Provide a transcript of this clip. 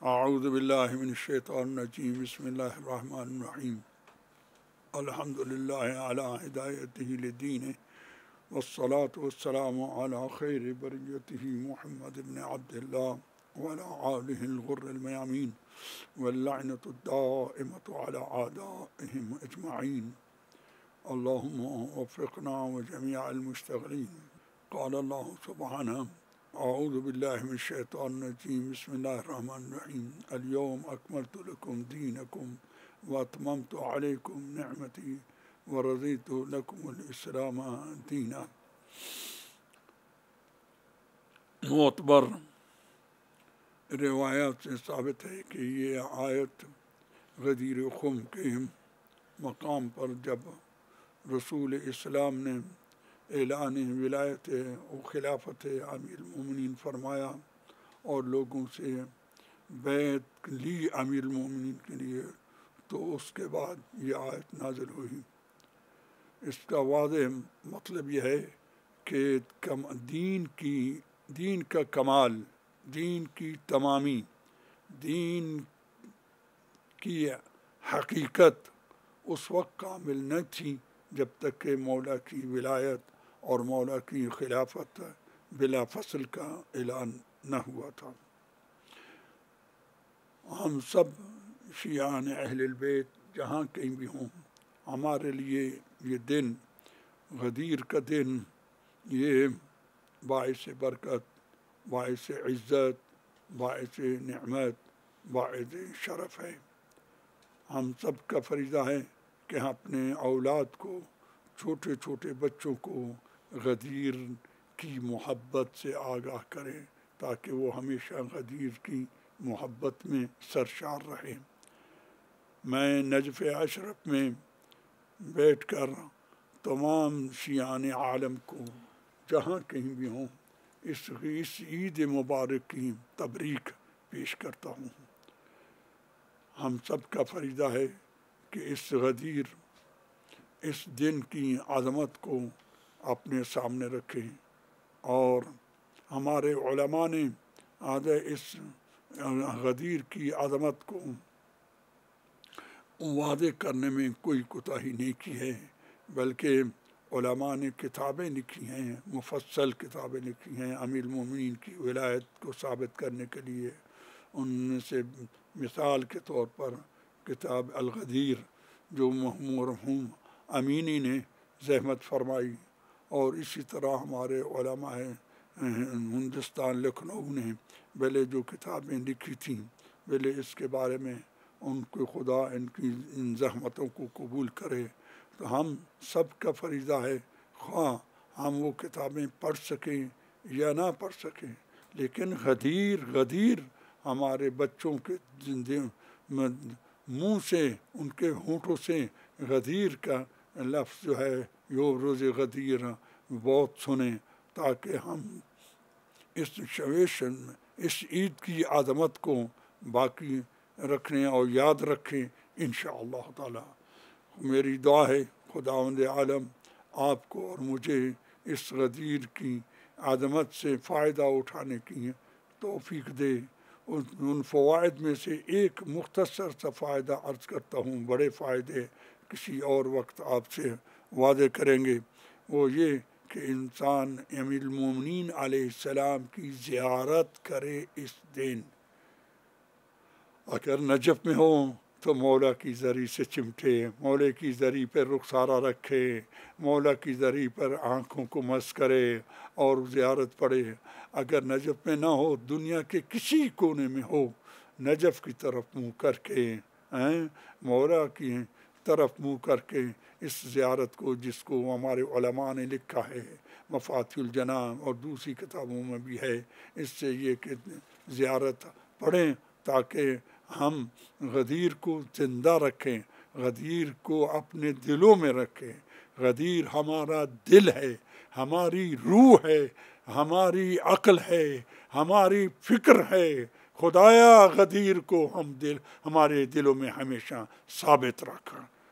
اعوذ باللہ من الشیطان الرجیم بسم اللہ الرحمن الرحیم الحمد للہ علی ہدایتہ لدینہ والصلاة والسلام علی خیر بریتہ محمد بن عبد اللہ وعلی آلہ الغر المیامین واللعنۃ الدائمۃ علی اعدائہم اجمعین اللہم وفقنا وجمیع المشتغلین قال اللہ سبحانہ اعوذ باللہ من الشیطان الرجیم بسم اللہ الرحمن الرحیم اليوم اکملت لکم دینکم واتممت علیکم نعمتی ورضیت لکم الاسلام دینا۔ معتبر روایات سے ثابت ہے کہ یہ آیت غدیر خم کے مقام پر جب رسول اسلام نے اعلان ولایت و خلافت امیر المومنین فرمایا اور لوگوں سے بیعت لی امیر المومنین کے لیے، تو اس کے بعد یہ آیت نازل ہوئی۔ اس کا واضح مطلب یہ ہے کہ دین کا کمال، دین کی تمامی، دین کی حقیقت اس وقت کامل نہ تھی جب تک کہ مولا کی ولایت اور مولا کی خلافت بلا فصل کا اعلان نہ ہوا تھا۔ ہم سب شیعان اہل البیت جہاں کہیں بھی ہوں، ہمارے لیے یہ دن، غدیر کا دن، یہ باعث برکت، باعث عزت، باعث نعمت، باعث شرف ہے۔ ہم سب کا فریضہ ہے کہ ہم اپنے اولاد کو، چھوٹے چھوٹے بچوں کو غدیر کی محبت سے آگاہ کریں تاکہ وہ ہمیشہ غدیر کی محبت میں سرشار رہیں۔ میں نجف اشرف میں بیٹھ کر تمام شیعان عالم کو جہاں کہیں بھی ہوں اس عید مبارک کی تبریک پیش کرتا ہوں۔ ہم سب کا فریضہ ہے کہ اس غدیر، اس دن کی عظمت کو اپنے سامنے رکھیں، اور ہمارے علماء نے اس غدیر کی عظمت کو واضح کرنے میں کوئی کوتاہی نہیں کی ہے، بلکہ علماء نے کتابیں لکھی ہیں، مفصل کتابیں لکھی ہیں امیر المومنین کی ولایت کو ثابت کرنے کے لیے۔ ان میں سے مثال کے طور پر کتاب الغدیر جو مرحوم امینی نے زحمت فرمائی، اور اسی طرح ہمارے علماء ہندوستان لکھنؤ نے پہلے جو کتابیں لکھی تھیں، پہلے اس کے بارے میں ان کو خدا ان زحمتوں کو قبول کرے۔ تو ہم سب کا فریضہ ہے، خواہ ہم وہ کتابیں پڑھ سکیں یا نہ پڑھ سکیں، لیکن غدیر ہمارے بچوں کے منہ سے، ان کے ہونٹوں سے غدیر کا لفظ جو ہے یو روز غدیر بہت سنیں، تاکہ ہم اس عید کی عظمت کو باقی رکھنے اور یاد رکھیں انشاءاللہ تعالی۔ میری دعا ہے خداوند عالم آپ کو اور مجھے اس غدیر کی عظمت سے فائدہ اٹھانے کی توفیق دے۔ ان فوائد میں سے ایک مختصر سا فائدہ عرض کرتا ہوں، بڑے فائدے کسی اور وقت آپ سے واضح کریں گے۔ وہ یہ کہ انسان امیر المومنین علیہ السلام کی زیارت کرے اس دن۔ اگر نجف میں ہو تو مولا کی زری سے چمٹے، مولا کی زری پر رخسارہ رکھے، مولا کی زری پر آنکھوں کو مس کرے اور زیارت پڑھے۔ اگر نجف میں نہ ہو، دنیا کے کسی کونے میں ہو، نجف کی طرف منہ کر کے، مولا کی طرف منہ کر کے اس زیارت کو، جس کو ہمارے علماء نے لکھا ہے مفاتیح الجنان اور دوسری کتابوں میں بھی ہے، اس سے یہ کہ زیارت پڑھیں تاکہ ہم غدیر کو زندہ رکھیں، غدیر کو اپنے دلوں میں رکھیں۔ غدیر ہمارا دل ہے، ہماری روح ہے، ہماری عقل ہے، ہماری فکر ہے۔ خدایا غدیر کو ہمارے دلوں میں ہمیشہ ثابت رکھا۔